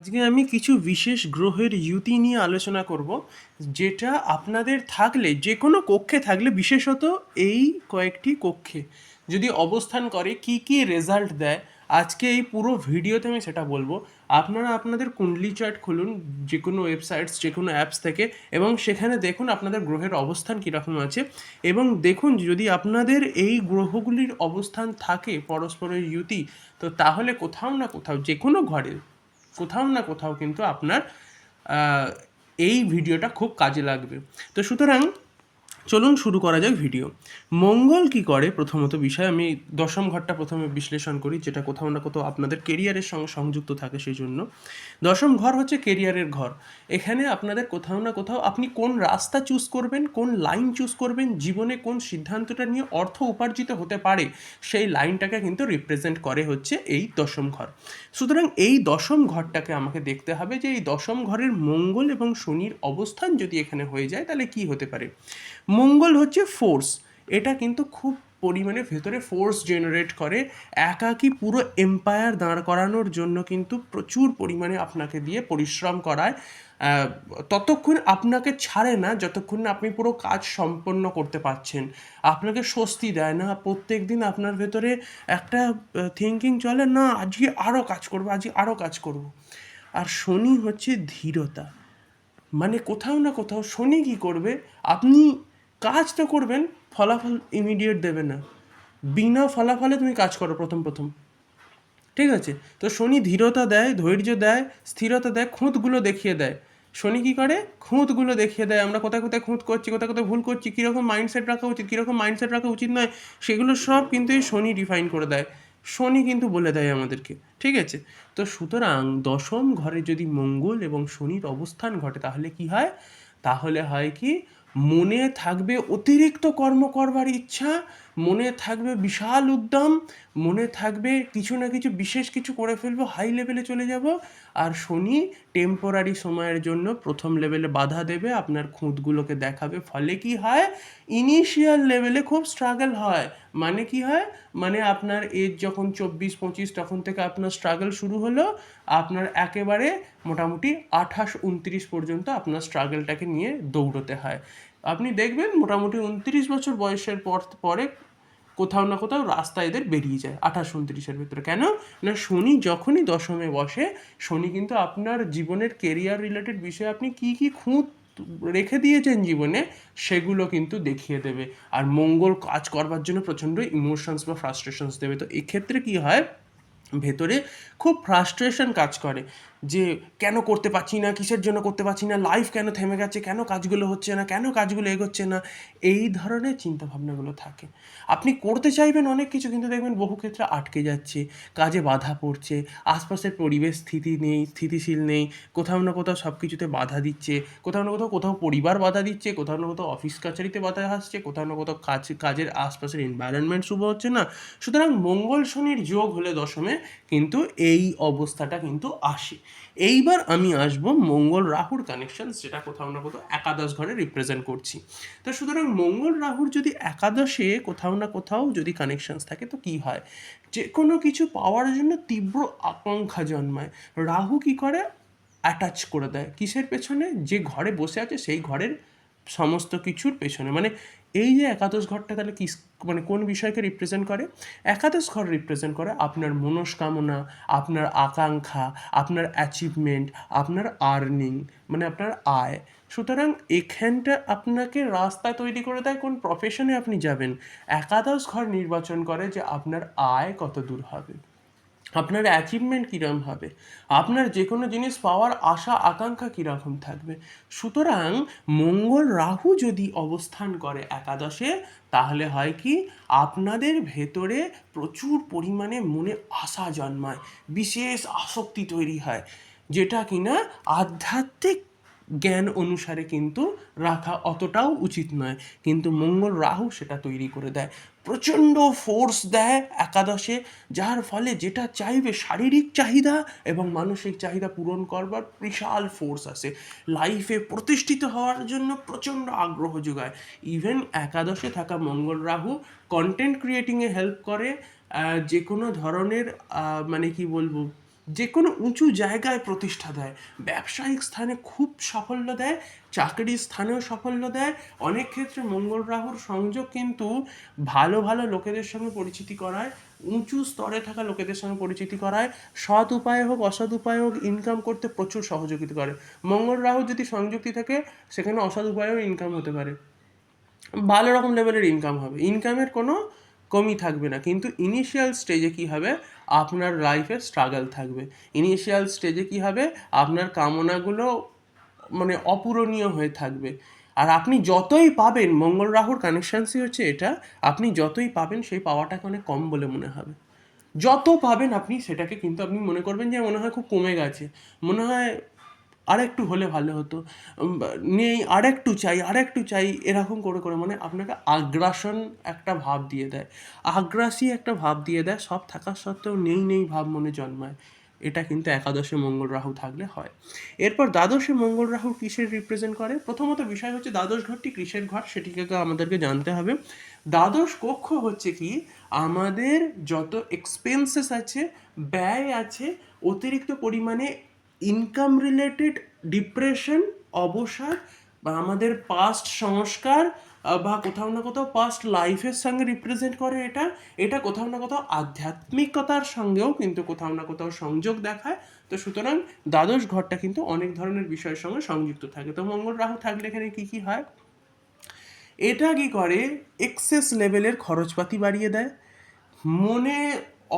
আজকে আমি কিছু বিশেষ গ্রহের ইউতি নিয়ে আলোচনা করব, যেটা আপনাদের থাকলে যে কোনো কক্ষে থাকলে, বিশেষত এই কয়েকটি কক্ষে যদি অবস্থান করে কি কি রেজাল্ট দেয়, আজকে এই পুরো ভিডিওতে আমি সেটা বলবো। আপনারা আপনাদের কুণ্ডলি চার্ট খুলুন, যে কোনো ওয়েবসাইটস, যে কোনো অ্যাপস থেকে, এবং সেখানে দেখুন আপনাদের গ্রহের অবস্থান কীরকম আছে, এবং দেখুন যদি আপনাদের এই গ্রহগুলির অবস্থান থাকে পরস্পরের ইউতি, তো তাহলে কোথাও না কোথাও, যে কোনো ঘরে কোথাও না কোথাও কিন্তু আপনার আহ, এই ভিডিওটা খুব কাজে লাগবে। তো সুতরাং চলুন শুরু করা যাক ভিডিও। মঙ্গল কি করে, প্রথমত বিষয় আমি দশম ঘরটা প্রথমে বিশ্লেষণ করি, যেটা কোথাও না কোথাও আপনাদের কেরিয়ারের সঙ্গে সংযুক্ত থাকে। সেই জন্য দশম ঘর হচ্ছে কেরিয়ারের ঘর। এখানে আপনাদের কোথাও না কোথাও আপনি কোন রাস্তা চুজ করবেন, কোন লাইন চুজ করবেন, জীবনে কোন সিদ্ধান্তটা নিয়ে অর্থ উপার্জিত হতে পারে, সেই লাইনটাকে কিন্তু রিপ্রেজেন্ট করে হচ্ছে এই দশম ঘর। সুতরাং এই দশম ঘরটাকে আমাকে দেখতে হবে যে এই দশম ঘরের মঙ্গল এবং শনির অবস্থান যদি এখানে হয়ে যায় তাহলে কি হতে পারে। মঙ্গল হচ্ছে ফোর্স, এটা কিন্তু খুব পরিমাণে ভেতরে ফোর্স জেনারেট করে। একাকী পুরো এম্পায়ার দাঁড় করানোর জন্য কিন্তু প্রচুর পরিমাণে আপনাকে দিয়ে পরিশ্রম করায়। ততক্ষণ আপনাকে ছাড়ে না যতক্ষণ না আপনি পুরো কাজ সম্পন্ন করতে পারছেন। আপনাকে স্বস্তি দেয় না, প্রত্যেক দিন আপনার ভেতরে একটা থিঙ্কিং চলে, না আজকে আরও কাজ করবো, আজকে আরও কাজ করব। আর শনি হচ্ছে ধীরতা, মানে কোথাও না কোথাও শনি কী করবে, আপনি কাজ তো করবেন, ফলাফল ইমিডিয়েট দেবে না। বিনা ফলাফলে তুমি কাজ করো প্রথম প্রথম, ঠিক আছে? তো শনি ধীরতা দেয়, ধৈর্য দেয়, স্থিরতা দেয়, খুঁতগুলো দেখিয়ে দেয়। শনি কী করে, খুঁতগুলো দেখিয়ে দেয়, আমরা কোথায় কোথায় খুঁত করছি, কোথায় কোথায় ভুল করছি, কীরকম মাইন্ডসেট রাখা উচিত, কীরকম মাইন্ডসেট রাখা উচিত নয়, সেগুলো সব কিন্তু এই শনি ডিফাইন করে দেয়। শনি কিন্তু বলে দেয় আমাদেরকে, ঠিক আছে? তো সুতরাং দশম ঘরে যদি মঙ্গল এবং শনির অবস্থান ঘটে তাহলে কি হয়, তাহলে হয় কি, মনে থাকবে অতিরিক্ত কর্ম করবার ইচ্ছা, মনে থাকবে বিশাল উদ্যম, মনে থাকবে কিছু না কিছু বিশেষ কিছু করে ফেলবো, হাই লেভেলে চলে যাব। আর শনি টেম্পোরারি সময়ের জন্য প্রথম লেভেলে বাধা দেবে, আপনার খুঁতগুলোকে দেখাবে, ফলে কি হয়, ইনিশিয়াল লেভেলে খুব স্ট্রাগল হয়। মানে কি হয়, মানে আপনার এজ যখন 24-25 তখন থেকে আপনার স্ট্রাগল শুরু হলো, আপনার একেবারে মোটামুটি 28-29 পর্যন্ত আপনার স্ট্রাগলটাকে নিয়ে দৌড়তে হয়। আপনি দেখবেন মোটামুটি 29 বছর বয়সের পরে কোথাও না কোথাও রাস্তা এদের বেরিয়ে যায় 28-29-এর ভিতরে। কেন না, শনি যখনই দশমে বসে, শনি কিন্তু আপনার জীবনের কেরিয়ার রিলেটেড বিষয়ে আপনি কি কি খুঁত রেখে দিয়েছেন জীবনে, সেগুলো কিন্তু দেখিয়ে দেবে। আর মঙ্গল কাজ করবার জন্য প্রচণ্ড ইমোশনস বা ফ্রাস্ট্রেশনস দেবে। তো এক্ষেত্রে কি হয়, ভেতরে খুব ফ্রাস্ট্রেশন কাজ করে, যে কেন করতে পারছি না, কিসের জন্য করতে পারছি না, লাইফ কেন থেমে গেছে, কেন কাজগুলো হচ্ছে না, কেন কাজগুলো এগোচ্ছে না, এই ধরনের চিন্তাভাবনাগুলো থাকে। আপনি করতে চাইবেন অনেক কিছু, কিন্তু দেখবেন বহু ক্ষেত্রে আটকে যাচ্ছে, কাজে বাধা পড়ছে, আশপাশের পরিবেশ স্থিতিশীল নেই, কোথাও না কোথাও সব কিছুতে বাধা দিচ্ছে, কোথাও না কোথাও পরিবার বাধা দিচ্ছে, কোথাও না কোথাও অফিস কাছারিতে বাধা আসছে, কোথাও না কোথাও কাজের আশপাশের এনভায়রনমেন্ট শুভ হচ্ছে না। সুতরাং মঙ্গল শনির যোগ হলে দশমে কিন্তু এই অবস্থাটা কিন্তু আসে। এইবার আমি আসব মঙ্গল রাহুর কানেকশন, যেটা কোথাও না কোথাও একাদশ ঘরে রিপ্রেজেন্ট করছি। তো সুতরাং মঙ্গল রাহুর যদি একাদশে কোথাও না কোথাও যদি কানেকশনস থাকে, তো কি হয়, যে কোনো কিছু পাওয়ার জন্য তীব্র আকাঙ্ক্ষা জন্মায়। রাহু কি করে, অ্যাটাচ করে দেয় কিসের পেছনে, যে ঘরে বসে আছে সেই ঘরের সমস্ত কিছুর পেছনে। মানে এই যে একাদশ ঘরটা তাহলে কি, মানে কোন বিষয়কে রিপ্রেজেন্ট করে, একাদশ ঘর রিপ্রেজেন্ট করে আপনার মনস্কামনা, আপনার আকাঙ্ক্ষা, আপনার অ্যাচিভমেন্ট, আপনার আর্নিং, মানে আপনার আয়। সুতরাং এখানটা আপনাকে রাস্তা তৈরি করে দেয় কোন প্রফেশনে আপনি যাবেন। একাদশ ঘর নির্বাচন করে যে আপনার আয় কত দূর হবে, আপনার অ্যাচিভমেন্ট কীরকম হবে, আপনার যে কোনো জিনিস পাওয়ার আশা আকাঙ্ক্ষা কীরকম থাকবে। সুতরাং মঙ্গল রাহু যদি অবস্থান করে একাদশে, তাহলে হয় কি, আপনাদের ভেতরে প্রচুর পরিমাণে মনে আশা জন্মায়, বিশেষ আসক্তি তৈরি হয়, যেটা কিনা আধ্যাত্মিক জ্ঞান অনুসারে কিন্তু রাখা অতটাও উচিত নয়, কিন্তু মঙ্গল রাহু সেটা তৈরি করে দেয়, প্রচণ্ড ফোর্স দেয় একাদশে, যার ফলে যেটা চাইবে শারীরিক চাহিদা এবং মানসিক চাহিদা পূরণ করবার বিশাল ফোর্স আসে, লাইফে প্রতিষ্ঠিত হওয়ার জন্য প্রচণ্ড আগ্রহ যোগায়। ইভেন একাদশে থাকা মঙ্গল রাহু কন্টেন্ট ক্রিয়েটিংয়ে হেল্প করে, যে কোনো ধরনের মানে কি বলবো, যে কোনো উঁচু জায়গায় প্রতিষ্ঠা দেয়, ব্যবসায়িক স্থানে খুব সাফল্য দেয়, চাকরির স্থানেও সাফল্য দেয়। অনেক ক্ষেত্রে মঙ্গল রাহুর সংযোগ কিন্তু ভালো ভালো লোকেদের সঙ্গে পরিচিতি করায়, উঁচু স্তরে থাকা লোকেদের সঙ্গে পরিচিতি করায়, সৎ উপায়ে হোক অসৎ উপায়ে হোক ইনকাম করতে প্রচুর সহযোগিতা করে। মঙ্গল রাহু যদি সংযুক্তি থাকে সেখানে অসৎ উপায়েও ইনকাম হতে পারে, ভালো রকম লেভেলের ইনকাম হবে, ইনকামের কোনো কমি থাকবে না। কিন্তু ইনিশিয়াল স্টেজে কী হবে, আপনার লাইফে স্ট্রাগল থাকবে। ইনিশিয়াল স্টেজে কী হবে, আপনার কামনাগুলো মানে অপূরণীয় হয়ে থাকবে। আর আপনি যতই পাবেন, মঙ্গল রাহুর কানেকশানসই হচ্ছে এটা, আপনি যতই পাবেন সেই পাওয়াটাকে অনেক কম বলে মনে হবে। যত পাবেন আপনি সেটাকে কিন্তু আপনি মনে করবেন যে মনে হয় খুব কমে গেছে, মনে হয় আরেকটু হলে ভালো হতো, নেই আরেকটু চাই, এরকম করে করে মানে আপনাকে আগ্রাসন একটা ভাব দিয়ে দেয়, আগ্রাসী একটা ভাব দিয়ে দেয়, সব থাকা সত্ত্বেও নেই নেই ভাব মনে জন্মায়। এটা কিন্তু একাদশে মঙ্গল রাহু থাকলে হয়। এরপর দ্বাদশে মঙ্গল রাহু কিসের রিপ্রেজেন্ট করে? প্রথমত বিষয় হচ্ছে দ্বাদশ ঘরটি কিসের ঘর সেটিকে তো আমাদেরকে জানতে হবে। দ্বাদশ কক্ষ হচ্ছে কি, আমাদের যত এক্সপেন্সেস আছে, ব্যয় আছে, অতিরিক্ত পরিমাণে ইনকাম রিলেটেড ডিপ্রেশন, অবসাদ, বা আমাদের পাস্ট সংস্কার, বা কোথাও না কোথাও পাস্ট লাইফের সঙ্গে রিপ্রেজেন্ট করে এটা। এটা কোথাও না কোথাও আধ্যাত্মিকতার সঙ্গেও কিন্তু কোথাও না কোথাও সংযোগ দেখায়। তো সুতরাং দ্বাদশ ঘরটা কিন্তু অনেক ধরনের বিষয়ের সঙ্গে সংযুক্ত থাকে। তো মঙ্গল রাহু থাকলে এখানে কী কী হয়? এটা কি করে, এক্সেস লেভেলের খরচপাতি বাড়িয়ে দেয়, মনে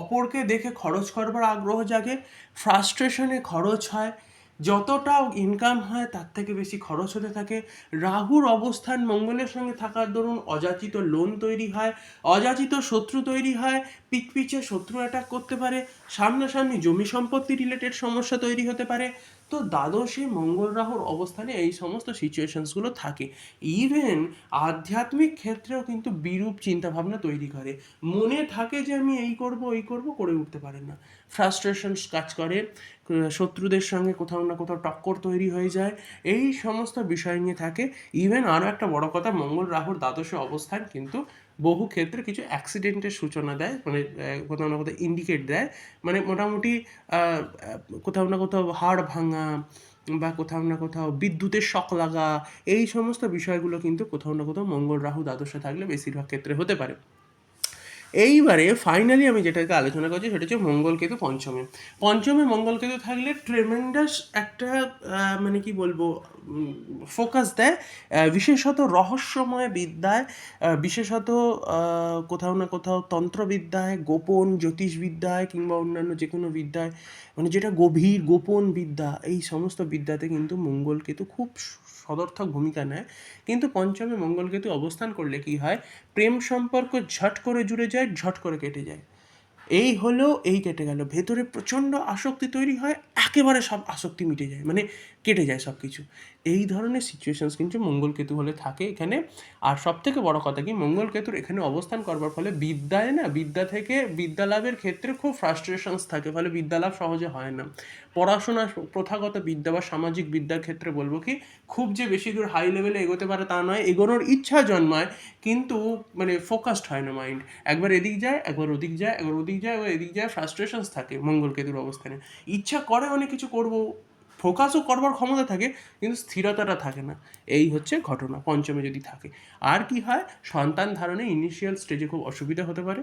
অপরকে দেখে খরচ করবার আগ্রহ জাগে, ফ্রাস্ট্রেশনে খরচ হয়, যতটা ইনকাম হয় তার থেকে বেশি খরচ হতে থাকে। রাহুর অবস্থান মঙ্গলের সঙ্গে থাকার দরুন অযাচিত লোন তৈরি হয়, অযাচিত শত্রু তৈরি হয়, পিছে শত্রু অ্যাটাক করতে পারে, সামনাসামনি জমি সম্পত্তি রিলেটেড সমস্যা তৈরি হতে পারে। তো দ্বাদশে মঙ্গল রাহুর অবস্থানে এই সমস্ত সিচুয়েশনসগুলো থাকে। ইভেন আধ্যাত্মিক ক্ষেত্রেও কিন্তু বিরূপ চিন্তাভাবনা তৈরি করে, মনে থাকে যে আমি এই করব ওই করব, করে উঠতে পারেন না, ফ্রাস্ট্রেশনস কাজ করে, শত্রুদের সঙ্গে কোথাও না কোথাও টক্কর তৈরি হয়ে যায়, এই সমস্ত বিষয় নিয়ে থাকে। ইভেন আরও একটা বড় কথা, মঙ্গল রাহুর দ্বাদশে অবস্থান কিন্তু বহু ক্ষেত্রে কিছু অ্যাক্সিডেন্টের সূচনা দেয়, মানে কোথাও না কোথাও ইন্ডিকেট দেয়, মানে মোটামুটি কোথাও না কোথাও হাড় ভাঙা বা কোথাও না কোথাও বিদ্যুতের শক লাগা, এই সমস্ত বিষয়গুলো কিন্তু কোথাও না কোথাও মঙ্গল রাহু দ্বাদশে থাকলে বেশিরভাগ ক্ষেত্রে হতে পারে। এইবারে ফাইনালি আমি যেটাকে আলোচনা করছি সেটা হচ্ছে মঙ্গলকেতু পঞ্চমে। পঞ্চমে মঙ্গলকেতু থাকলে ট্রেমেন্ডাস একটা মানে কি বলবো, ফোকাস দেয়, বিশেষত রহস্যময় বিদ্যায়, বিশেষত কোথাও না কোথাও তন্ত্রবিদ্যায়, গোপন জ্যোতিষবিদ্যায় কিংবা অন্যান্য যে কোনো বিদ্যায়, মানে যেটা গভীর গোপন বিদ্যা, এই সমস্ত বিদ্যাতে কিন্তু মঙ্গলকেতু খুব সদর্থক ভূমিকা নেয়। কিন্তু পঞ্চমে মঙ্গলকেতু অবস্থান করলে কি হয়, প্রেম সম্পর্ক ঝট করে জুড়ে যায়, ঝট করে কেটে যায়, এই হলো এই কেটে গেল, ভেতরে প্রচণ্ড আসক্তি তৈরি হয়, একেবারে সব আসক্তি মিটে যায়, মানে কেটে যায় সব কিছু। এই ধরনের সিচুয়েশনস কিন্তু মঙ্গলকেতু হলে থাকে এখানে। আর সব থেকে বড় কথা কি, মঙ্গলকেতুর এখানে অবস্থান করবার ফলে বিদ্যায় না, বিদ্যা থেকে বিদ্যা লাভের ক্ষেত্রে খুব ফ্রাস্ট্রেশনস থাকে, ফলে বিদ্যা লাভ সহজে হয় না। পড়াশোনা, প্রথাগত বিদ্যা বা সামাজিক বিদ্যার ক্ষেত্রে বলবো কি, খুব যে বেশি দূর হাই লেভেলে এগোতে পারে তা নয়, এগোনোর ইচ্ছা জন্মায়, কিন্তু মানে ফোকাসড হয় না মাইন্ড, একবার এদিক যায় একবার ওদিক যায়, একবার ওদিক যায় একবার এদিক যায়, ফ্রাস্ট্রেশনস থাকে মঙ্গলকেতুর অবস্থানে। ইচ্ছা করে অনেক কিছু করব, ফোকাসও করবার ক্ষমতা থাকে, কিন্তু স্থিরতাটা থাকে না। এই হচ্ছে ঘটনা পঞ্চমে যদি থাকে। আর কি হয়, সন্তান ধারণে ইনিশিয়াল স্টেজে খুব অসুবিধা হতে পারে।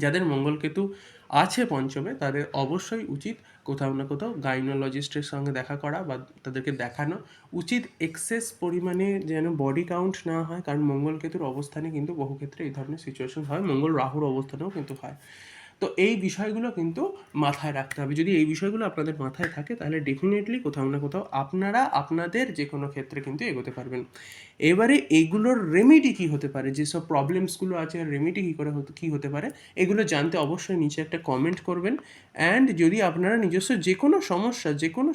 যাদের মঙ্গলকেতু আছে পঞ্চমে তাদের অবশ্যই উচিত কোথাও না কোথাও গাইনোলজিস্টের সঙ্গে দেখা করা বা তাদেরকে দেখানো উচিত, এক্সেস পরিমাণে যেন বডি কাউন্ট না হয়, কারণ মঙ্গলকেতুর অবস্থানে কিন্তু বহু ক্ষেত্রে এই ধরনের সিচুয়েশন হয়, মঙ্গল রাহুর অবস্থানেও কিন্তু হয়। তো এই বিষয়গুলো কিন্তু মাথায় রাখতে হবে। যদি এই বিষয়গুলো আপনাদের মাথায় থাকে তাহলে ডেফিনেটলি কোথাও না কোথাও আপনারা আপনাদের যে কোনো ক্ষেত্রে কিন্তু এগোতে পারবেন। এবারে এইগুলোর রেমেডি কী হতে পারে, যেসব প্রবলেমসগুলো আছে আর রেমেডি কী করে কী হতে পারে, এগুলো জানতে অবশ্যই নিচে একটা কমেন্ট করবেন। অ্যান্ড যদি আপনারা নিজস্ব যে কোনো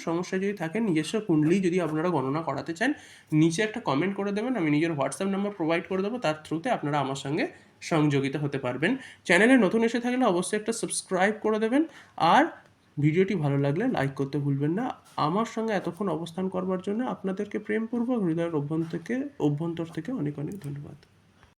সমস্যা যদি থাকে, নিজস্ব কুণ্ডলী যদি আপনারা গণনা করাতে চান, নিচে একটা কমেন্ট করে দেবেন, আমি নিজের হোয়াটসঅ্যাপ নাম্বার প্রোভাইড করে দেবো, তার থ্রুতে আপনারা আমার সঙ্গে সংযোগিতা হতে পারবেন। চ্যানেলে নতুন এসে থাকলে অবশ্যই একটা সাবস্ক্রাইব করে দেবেন, আর ভিডিওটি ভালো লাগলে লাইক করতে ভুলবেন না। আমার সঙ্গে এতক্ষণ অবস্থান করবার জন্য আপনাদেরকে প্রেমপূর্বক হৃদয়ের অভ্যন্তর থেকে অনেক অনেক ধন্যবাদ।